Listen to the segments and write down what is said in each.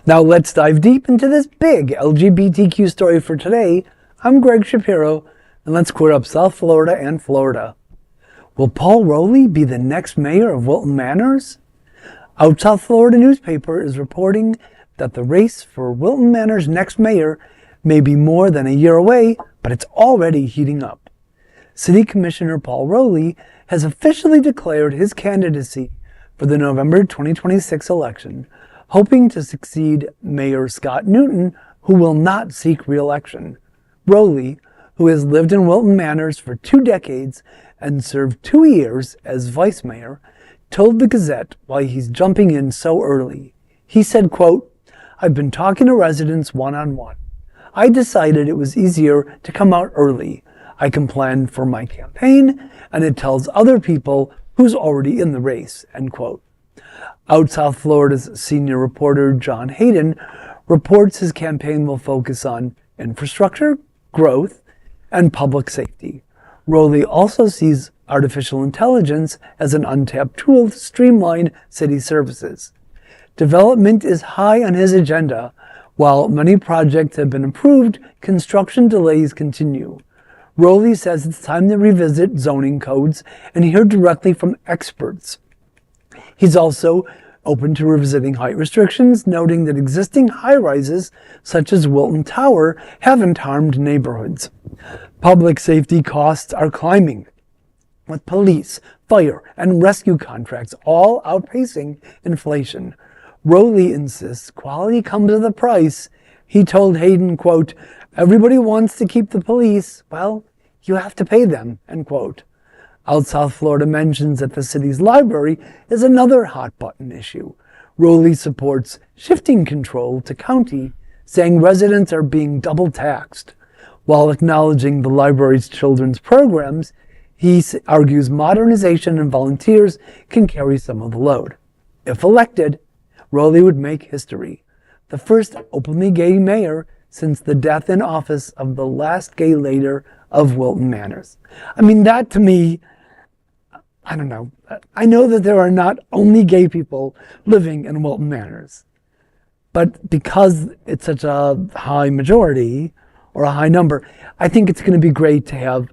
Now let's dive deep into this big LGBTQ story for today. I'm Greg Shapiro, and let's clear up South Florida and Florida. Will Paul Rolli be the next mayor of Wilton Manors? OutSFL Newspaper is reporting that the race for Wilton Manors' next mayor may be more than a year away, but it's already heating up. City Commissioner Paul Rolli has officially declared his candidacy for the November 2026 election, hoping to succeed Mayor Scott Newton, who will not seek re-election. Rolli, who has lived in Wilton Manors for 2 decades and served 2 years as vice mayor, told the Gazette why he's jumping in so early. He said, quote, "I've been talking to residents one-on-one. I decided it was easier to come out early. I can plan for my campaign, and it tells other people who's already in the race," end quote. Out South Florida's senior reporter, John Hayden, reports his campaign will focus on infrastructure, growth, and public safety. Rolli also sees artificial intelligence as an untapped tool to streamline city services. Development is high on his agenda. While many projects have been approved, construction delays continue. Rolli says it's time to revisit zoning codes and hear directly from experts. He's also open to revisiting height restrictions, noting that existing high-rises, such as Wilton Tower, haven't harmed neighborhoods. Public safety costs are climbing, with police, fire, and rescue contracts all outpacing inflation. Rolli insists quality comes with a price. He told Hayden, quote, "Everybody wants to keep the police. Well, you have to pay them," end quote. Out South Florida mentions that the city's library is another hot-button issue. Rolli supports shifting control to county, saying residents are being double-taxed. While acknowledging the library's children's programs, he argues modernization and volunteers can carry some of the load. If elected, Rolli would make history. The first openly gay mayor since the death in office of the last gay leader of Wilton Manors. I mean, that to me, I don't know. I know that there are not only gay people living in Wilton Manors, but because it's such a high majority or a high number, I think it's going to be great to have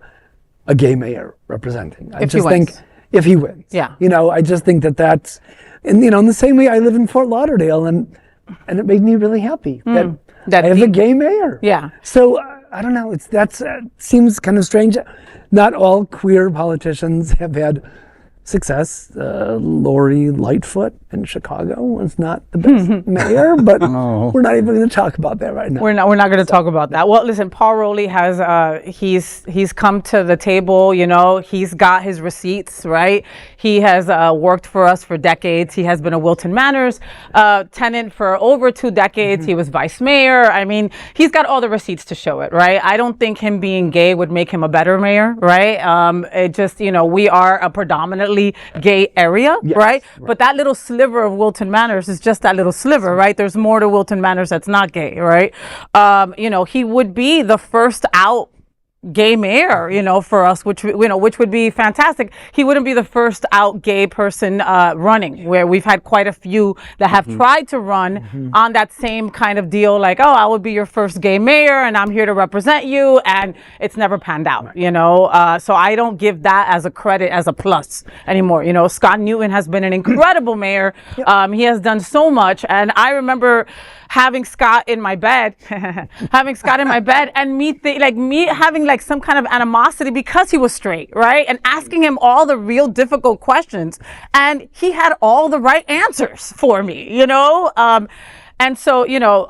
a gay mayor representing. I just think if he wins. Yeah. You know, I just think that that's, and you know, in the same way I live in Fort Lauderdale, and it made me really happy that I have a gay mayor. Yeah. So I don't know. That's seems kind of strange. Not all queer politicians have had success. Lori Lightfoot in Chicago was not the best mayor, but we're not even going to talk about that right now. We're not going to talk about that. Well, listen, Paul Rolli has he's come to the table. You know, he's got his receipts, right? He has worked for us for decades. He has been a Wilton Manors tenant for over 2 decades. He was vice mayor. I mean, he's got all the receipts to show it, right? I don't think him being gay would make him a better mayor, right? It just, you know, we are a predominantly gay area, right? But that little sliver of Wilton Manors is just that little sliver, right? There's more to Wilton Manors that's not gay, right? You know, he would be the first out gay mayor, you know, for us, which would be fantastic. He wouldn't be the first out gay person running, where we've had quite a few that have tried to run on that same kind of deal, like, oh, I will be your first gay mayor and I'm here to represent you, and it's never panned out, you know. So I don't give that as a credit, as a plus anymore. You know, Scott Newton has been an incredible mayor. He has done so much, and I remember having Scott in my bed, and me having like some kind of animosity because he was straight, right? And asking him all the real difficult questions, and he had all the right answers for me, you know? And so, you know,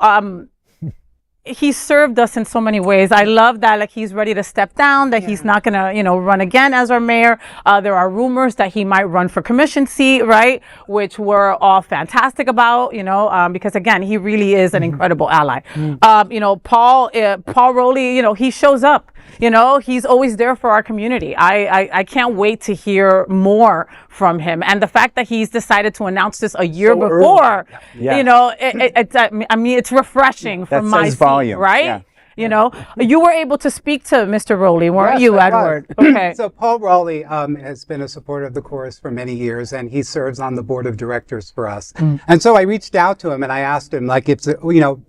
he served us in so many ways. I love that, like, he's ready to step down, that he's not gonna, you know, run again as our mayor. There are rumors that he might run for commission seat, right? Which we're all fantastic about, you know, because again, he really is an incredible ally. You know, Paul Rolli, you know, he shows up, you know, he's always there for our community. I can't wait to hear more from him. And the fact that he's decided to announce this a year before, you know, I mean, it's refreshing from my seat, right? You know, you were able to speak to Mr. Rolli, weren't Yes, you, I Edward? was. Okay. So Paul Rolli has been a supporter of the chorus for many years, and he serves on the board of directors for us. And so I reached out to him and I asked him, like, if,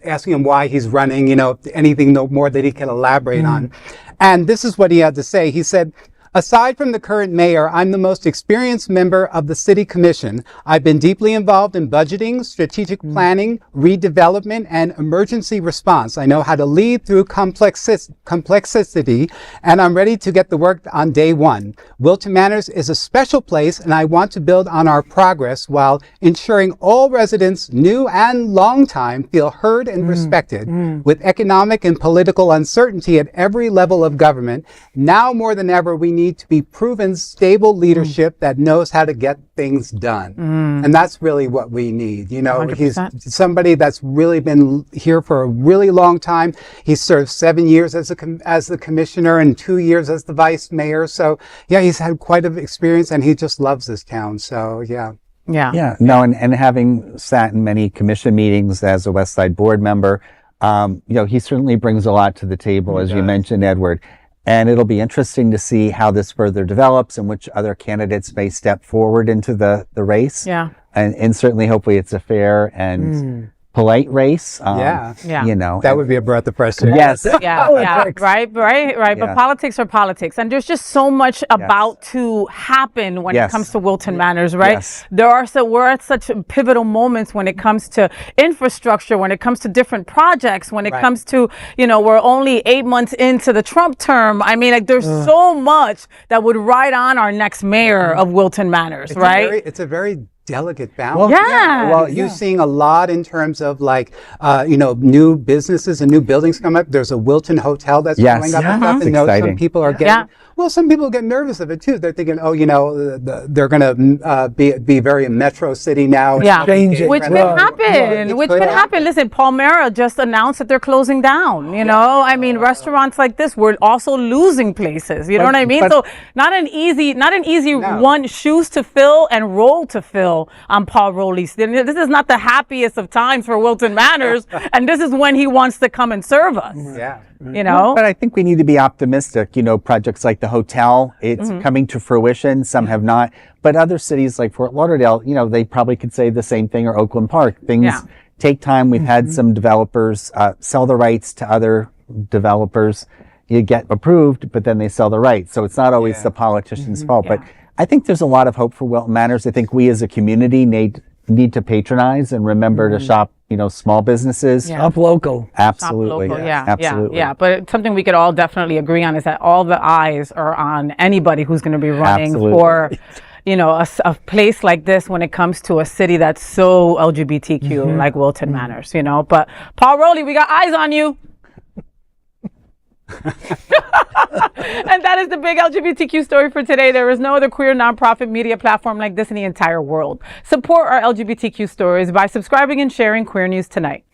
asking him why he's running, anything no more that he can elaborate on. And this is what he had to say. He said, "Aside from the current mayor, I'm the most experienced member of the city commission. I've been deeply involved in budgeting, strategic planning, redevelopment, and emergency response. I know how to lead through complexity, and I'm ready to get the work on day one. Wilton Manors is a special place, and I want to build on our progress while ensuring all residents, new and long time, feel heard and respected. With economic and political uncertainty at every level of government, now more than ever, we need to be proven stable leadership that knows how to get things done." And that's really what we need. 100%. He's somebody that's really been here for a really long time. He served 7 years as the commissioner and 2 years as the vice mayor. So yeah, he's had quite an experience, and he just loves this town. So yeah. Yeah, no, and having sat in many commission meetings as a West Side board member, he certainly brings a lot to the table, as you mentioned, Edward. And it'll be interesting to see how this further develops and which other candidates may step forward into the race. Yeah. And certainly, hopefully, it's a fair and polite race. Yeah. That would be a breath of fresh air. Yes. Yeah, right. But Yeah. politics are politics, and there's just so much about to happen when it comes to Wilton Manors, right? Yes. We're at such pivotal moments when it comes to infrastructure, when it comes to different projects, when it comes to, we're only 8 months into the Trump term. I mean, there's so much that would ride on our next mayor of Wilton Manors, right? It's a very delicate balance. Well, You're seeing a lot in terms of new businesses and new buildings come up. There's a Wilton Hotel that's going up and stuff. And exciting. some people are getting, some people get nervous of it too. They're thinking, they're going to be very metro city now. Change it. Which could happen. Which could happen. Listen, Palmyra just announced that they're closing down. I mean, restaurants like this, we're also losing places. You know what I mean? So not an easy one shoes to fill and role to fill on Paul Rolli's. This is not the happiest of times for Wilton Manors, and this is when he wants to come and serve us. Yeah. But I think we need to be optimistic. Projects like the hotel, it's coming to fruition. Some have not. But other cities like Fort Lauderdale, they probably could say the same thing, or Oakland Park. Things take time. We've had some developers sell the rights to other developers. You get approved, but then they sell the rights. So it's not always the politician's fault. But I think there's a lot of hope for Wilton Manors. I think we as a community need to patronize and remember to shop, small businesses. Up local. Absolutely. Shop local, Absolutely. Yeah. But something we could all definitely agree on is that all the eyes are on anybody who's going to be running for, a place like this when it comes to a city that's so LGBTQ like Wilton Manors, But Paul Rolli, we got eyes on you. And that is the big LGBTQ story for today. There is no other queer nonprofit media platform like this in the entire world. Support our LGBTQ stories by subscribing and sharing Queer News Tonight.